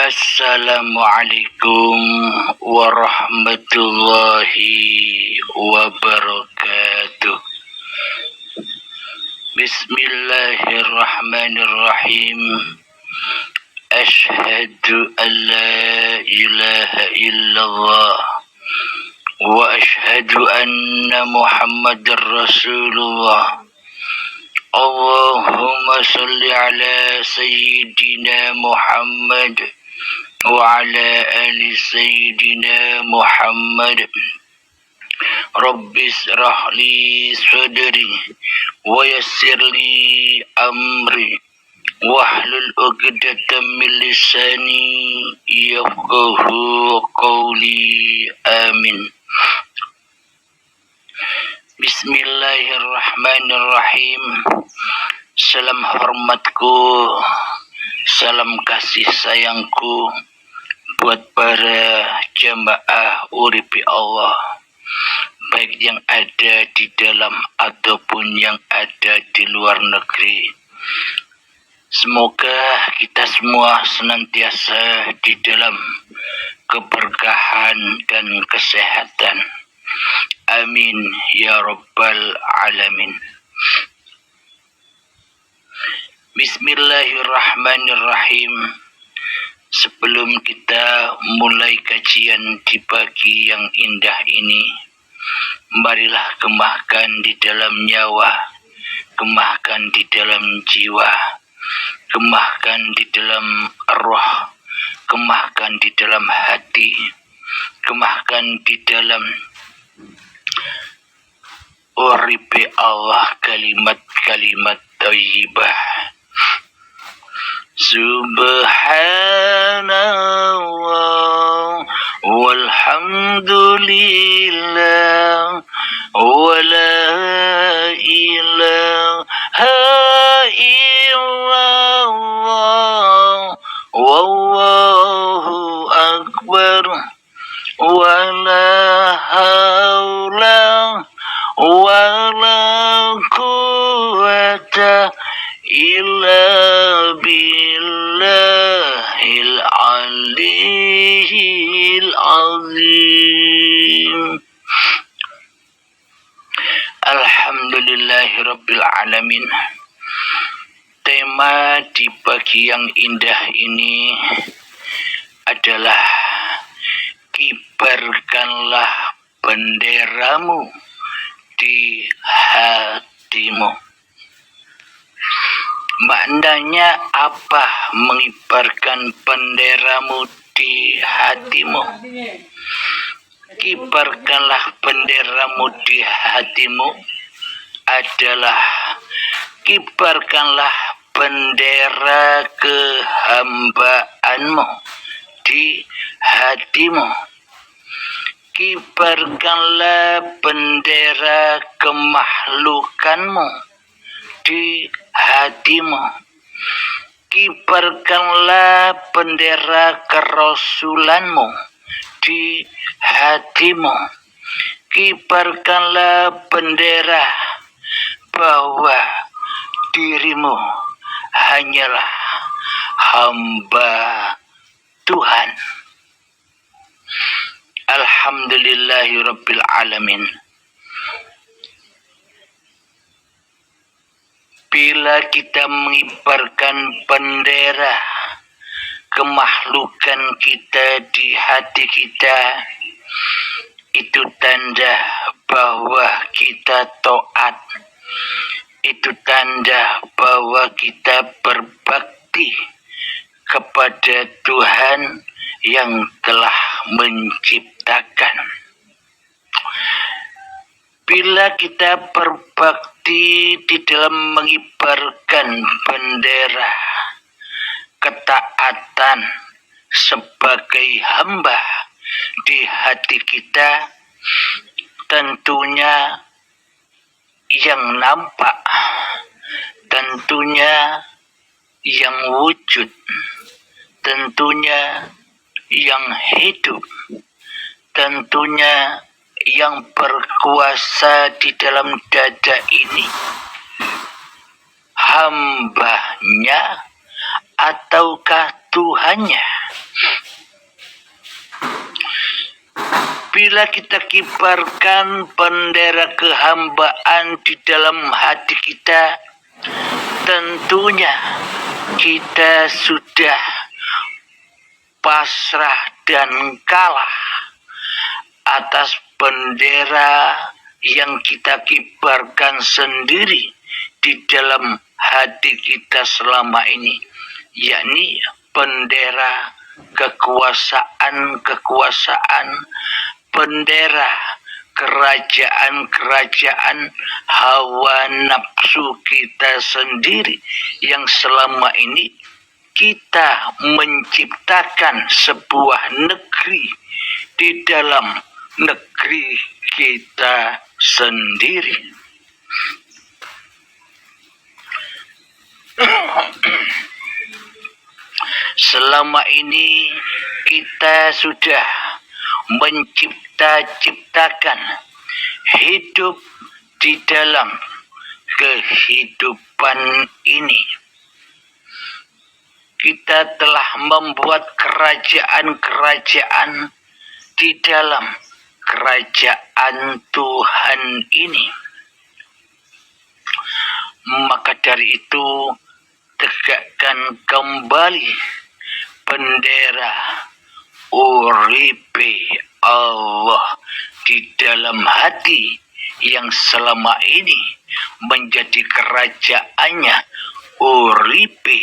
Assalamualaikum warahmatullahi wabarakatuh. Bismillahirrahmanirrahim. Ashhadu an la ilaha illallah wa ashhadu anna Muhammadar Rasulullah. Allahumma salli ala Sayyidina Muhammad wa ala ali Sayyidina Muhammad. Rabbi israh li sadri wa yassir li amri wahlul 'uqdatam min lisani yafqahu qawli. Amin. Bismillahirrahmanirrahim. Salam hormatku, salam kasih sayangku buat para jamaah uripi Allah, baik yang ada di dalam ataupun yang ada di luar negeri. Semoga kita semua senantiasa di dalam keberkahan dan kesehatan. Amin ya rabbal alamin. Bismillahirrahmanirrahim. Sebelum kita mulai kajian di pagi yang indah ini, marilah gemahkan di dalam nyawa, gemahkan di dalam jiwa, gemahkan di dalam roh, gemahkan di dalam hati, gemahkan di dalam uripi Allah kalimat-kalimat thayyibah. Subhanallah walhamdulillah wa la ilaha illallah wallahu akbar wa la haula wa la quwwata illa billahil aliyyil azim. Alhamdulillahirabbil alamin. Tema di pagi yang indah ini adalah kibarkanlah benderamu di hatimu. Maknanya apa mengibarkan benderamu di hatimu? Kibarkanlah benderamu di hatimu adalah kibarkanlah bendera kehambaanmu di hatimu. Kibarkanlah bendera kemakhlukanmu di hatimu. Kibarkanlah bendera kerasulanmu di hatimu. Kibarkanlah bendera bahwa dirimu hanyalah hamba Tuhan. Alhamdulillahirabbil alamin. Bila kita mengibarkan bendera kemakhlukan kita di hati kita, itu tanda bahwa kita taat. Itu tanda bahwa kita berbakti kepada Tuhan yang telah menciptakan. Bila kita berbakti di dalam mengibarkan bendera ketaatan sebagai hamba di hati kita, tentunya yang nampak, tentunya yang wujud, tentunya yang hidup, tentunya yang berkuasa di dalam dada ini hambanya ataukah Tuhannya. Bila kita kibarkan bendera kehambaan di dalam hati kita, tentunya kita sudah pasrah dan kalah atas bendera yang kita kibarkan sendiri di dalam hati kita selama ini, yakni bendera kekuasaan, bendera kerajaan hawa nafsu kita sendiri yang selama ini kita menciptakan sebuah negeri di dalam negeri kita sendiri. Selama ini kita sudah menciptakan hidup di dalam kehidupan ini. Kita telah membuat kerajaan di dalam kerajaan Tuhan ini. Maka dari itu, tegakkan kembali bendera uripe Allah di dalam hati yang selama ini menjadi kerajaannya uripe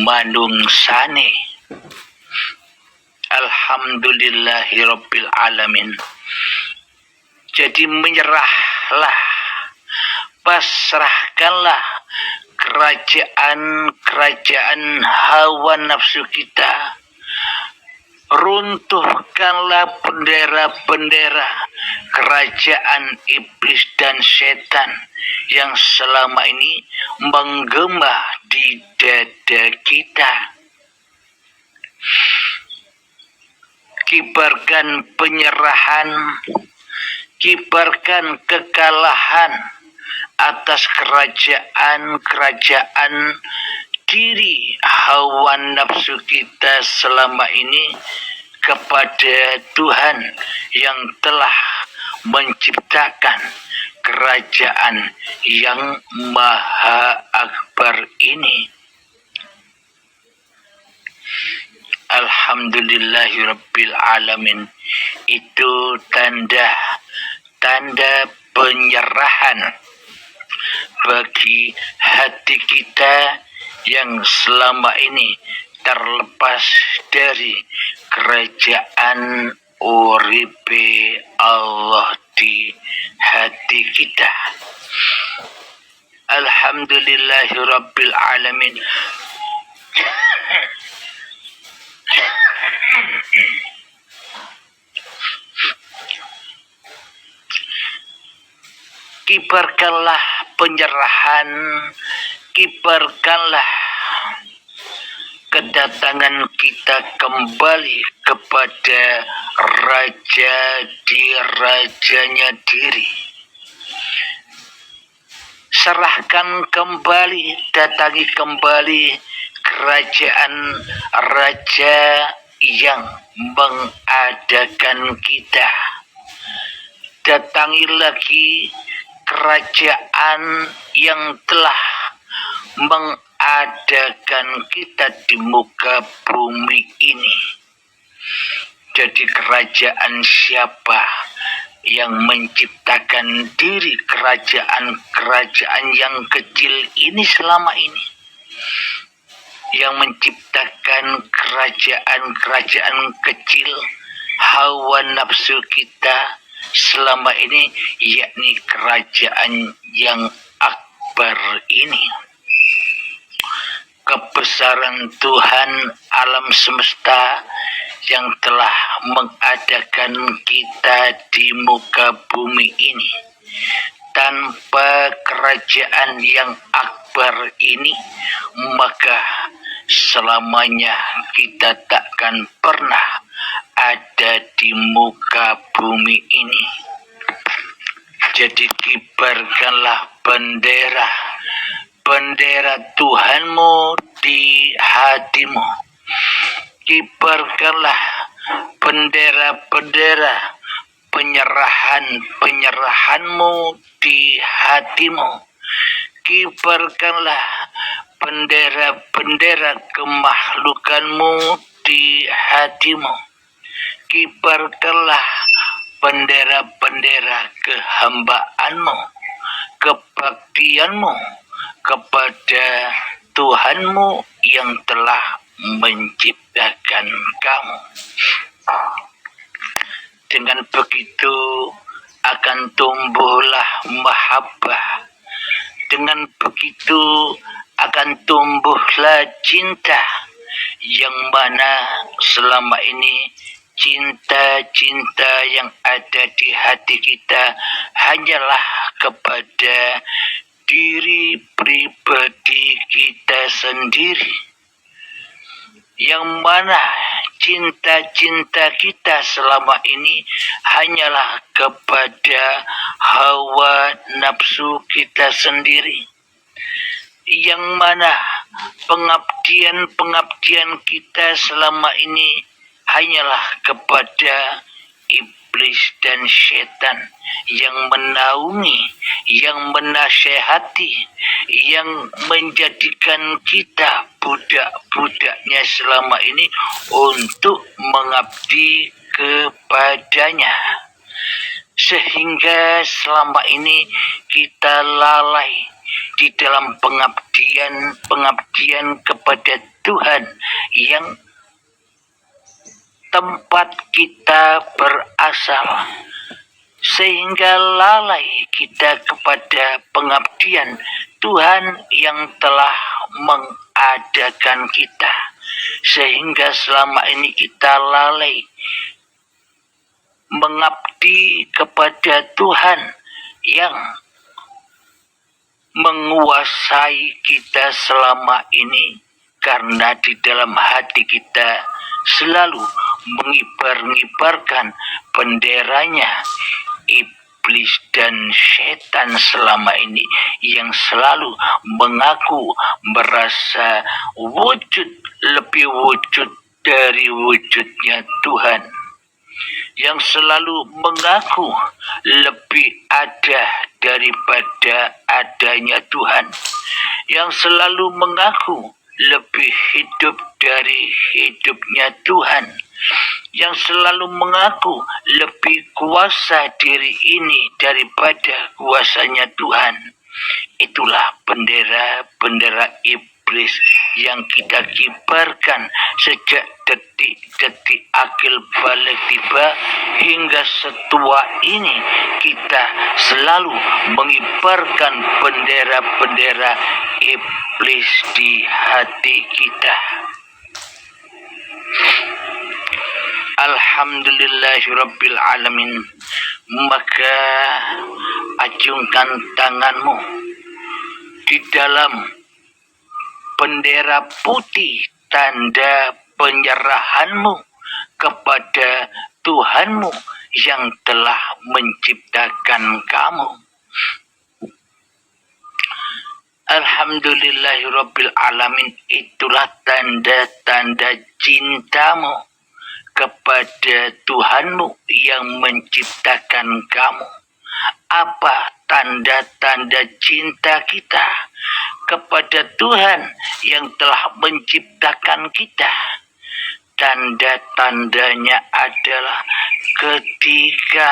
manungsane. Alhamdulillahirabbil alamin. Jadi menyerahlah, pasrahkanlah kerajaan hawa nafsu kita. Runtuhkanlah bendera-bendera kerajaan iblis dan setan yang selama ini menggema di dada kita. Kibarkan penyerahan, kibarkan kekalahan atas kerajaan diri hawa nafsu kita selama ini kepada Tuhan yang telah menciptakan kerajaan yang maha akbar ini. Alhamdulillahirabbil alamin. Itu tanda penyerahan bagi hati kita yang selama ini terlepas dari kerajaan uripe Allah di hati kita. Alhamdulillahirabbil alamin. Kibarkanlah penyerahan, kibarkanlah kedatangan kita kembali kepada Raja di rajanya diri. Serahkan kembali, datangi kembali kerajaan Raja yang mengadakan kita. Datangi lagi kerajaan yang telah mengadakan kita di muka bumi ini. Jadi kerajaan siapa yang menciptakan diri kerajaan yang kecil ini selama ini? Yang menciptakan kerajaan kecil hawa nafsu kita selama ini, yakni kerajaan yang akbar ini. Kebesaran Tuhan alam semesta yang telah mengadakan kita di muka bumi ini. Tanpa kerajaan yang akbar ini, maka selamanya kita takkan pernah ada di muka bumi ini. Jadi kibarkanlah bendera Tuhanmu di hatimu. Kibarkanlah bendera-bendera penyerahan-penyerahanmu di hatimu. Kibarkanlah bendera-bendera kemakhlukanmu di hatimu. Kibarkanlah bendera-bendera kehambaanmu, kebaktianmu kepada Tuhanmu yang telah menciptakan kamu. Dengan begitu akan tumbuhlah mahabbah. Dengan begitu akan tumbuhlah cinta, yang mana selama ini cinta-cinta yang ada di hati kita hanyalah kepada diri pribadi kita sendiri, yang mana cinta-cinta kita selama ini hanyalah kepada hawa nafsu kita sendiri, yang mana pengabdian-pengabdian kita selama ini hanyalah kepada iblis dan setan yang menaungi, yang menasehati, yang menjadikan kita budak-budaknya selama ini untuk mengabdi kepadanya. Sehingga selama ini kita lalai di dalam pengabdian kepada Tuhan yang tempat kita berasal, sehingga lalai kita kepada pengabdian Tuhan yang telah mengadakan kita, sehingga selama ini kita lalai mengabdi kepada Tuhan yang menguasai kita selama ini, karena di dalam hati kita selalu mengibar-ngibarkan benderanya iblis dan setan selama ini, yang selalu mengaku merasa lebih wujud dari wujudnya Tuhan, yang selalu mengaku lebih ada daripada adanya Tuhan, yang selalu mengaku lebih hidup dari hidupnya Tuhan, yang selalu mengaku lebih kuasa diri ini daripada kuasanya Tuhan. Itulah bendera-bendera iblis yang kita kibarkan sejak detik-detik akil balik tiba hingga setua ini. Kita selalu mengibarkan bendera-bendera iblis di hati kita. Alhamdulillahirabbil alamin. Maka acungkan tanganmu di dalam bendera putih, tanda penyerahanmu kepada Tuhanmu yang telah menciptakan kamu. Alhamdulillahirabbil alamin. Itulah tanda-tanda cintamu kepada Tuhanmu yang menciptakan kamu. Apa tanda-tanda cinta kita kepada Tuhan yang telah menciptakan kita? Tanda-tandanya adalah ketika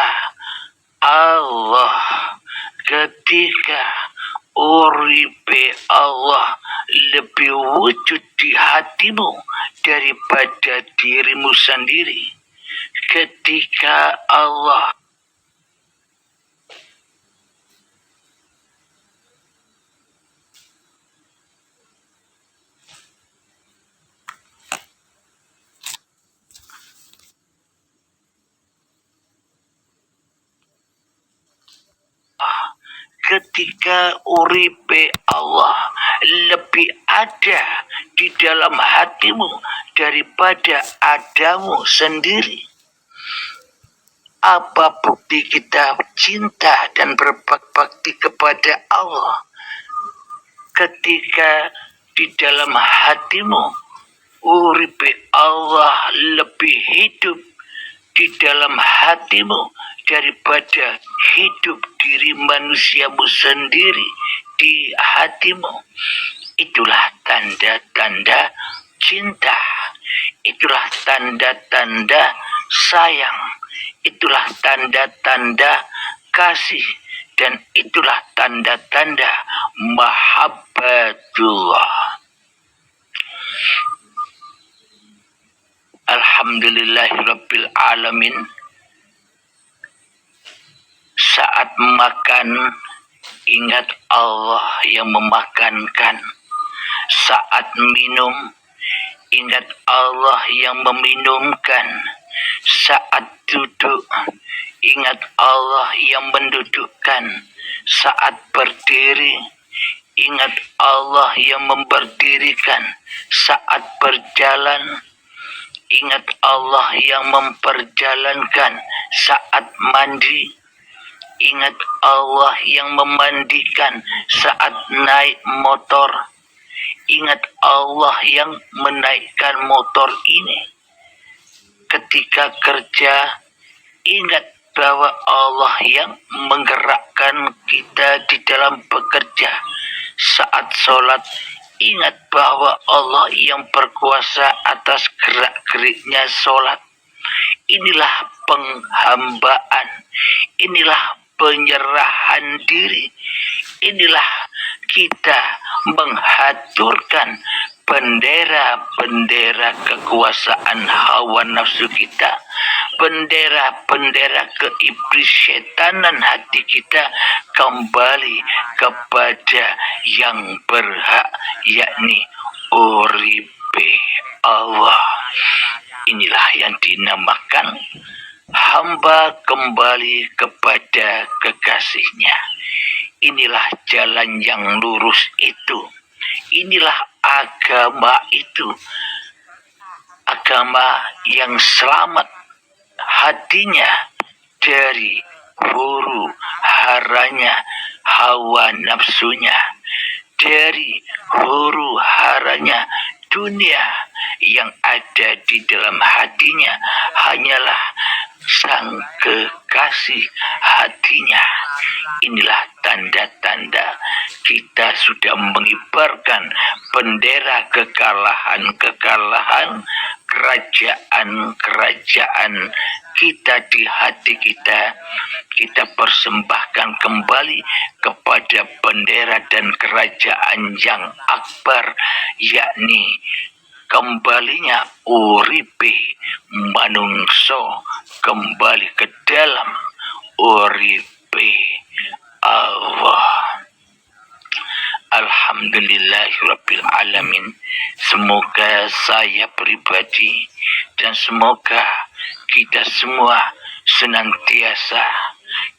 uripe Allah lebih wujud di hatimu daripada dirimu sendiri. Ketika Allah uripe Allah lebih ada di dalam hatimu daripada adamu sendiri. Apa bukti kita cinta dan berbakti kepada Allah? Ketika di dalam hatimu uripe Allah lebih hidup di dalam hatimu daripada hidup diri manusiamu sendiri di hatimu. Itulah tanda-tanda cinta, itulah tanda-tanda sayang, itulah tanda-tanda kasih, dan itulah tanda-tanda mahabbatullah. Alhamdulillahirabbil alamin. Saat makan, ingat Allah yang memakankan. Saat minum, ingat Allah yang meminumkan. Saat duduk, ingat Allah yang mendudukkan. Saat berdiri, ingat Allah yang memberdirikan. Saat berjalan, ingat Allah yang memperjalankan. Saat mandi, ingat Allah yang memandikan. Saat naik motor, ingat Allah yang menaikkan motor ini. Ketika kerja, ingat bahwa Allah yang menggerakkan kita di dalam bekerja. Saat sholat, ingat bahwa Allah yang berkuasa atas gerak-geriknya sholat. Inilah penghambaan, inilah penyerahan diri, inilah kita menghaturkan bendera-bendera kekuasaan hawa nafsu kita, bendera-bendera keiblis syetanan hati kita kembali kepada yang berhak, yakni uripe Allah. Inilah yang dinamakan hamba kembali kepada kekasihnya. Inilah jalan yang lurus itu. Inilah agama itu. Agama yang selamat hatinya dari huru haranya hawa nafsunya, dari huru haranya dunia. Yang ada di dalam hatinya hanyalah sang kekasih hatinya. Inilah tanda-tanda kita sudah mengibarkan bendera kekalahan-kekalahan kerajaan-kerajaan kita di hati kita. Kita persembahkan kembali kepada bendera dan kerajaan yang akbar, yakni kembalinya uripe manungso kembali ke dalam uripe Allah. Alhamdulillahirabbil alamin. Semoga saya pribadi dan semoga kita semua senantiasa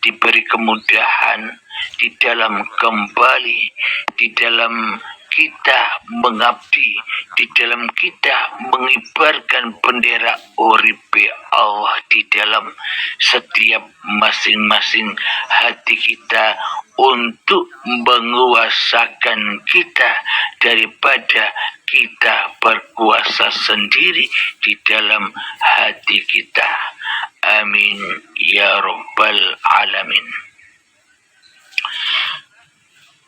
diberi kemudahan di dalam kembali, di dalam kita mengabdi, di dalam kita mengibarkan bendera uripe Allah di dalam setiap masing-masing hati kita, untuk menguasakan kita daripada kita berkuasa sendiri di dalam hati kita. Amin ya rabbal alamin.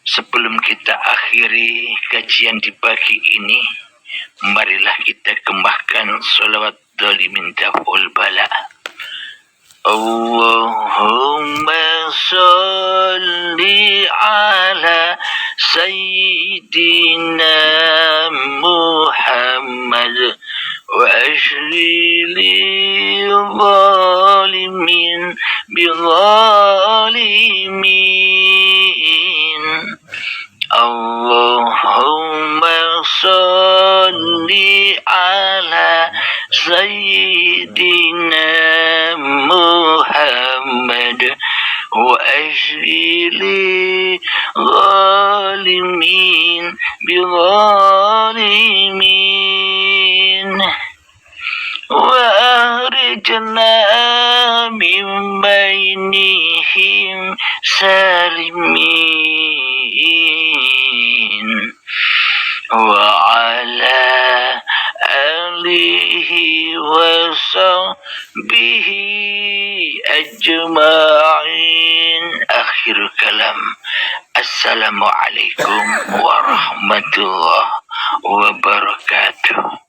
Sebelum kita akhiri kajian di pagi ini, marilah kita kemahkan sholawat dhalimin daf'ul bala. Allahumma sholli ala Sayyidina Muhammad wa ashri zalimin bizalimin. Allahumma sholli ala Sayyidina Muhammad wa ashri zalimin bizalimin. وأخرجنا من بينهم سالمين وعلى به أجمعين. آخر كلام. Assalamualaikum warahmatullahi wabarakatuh.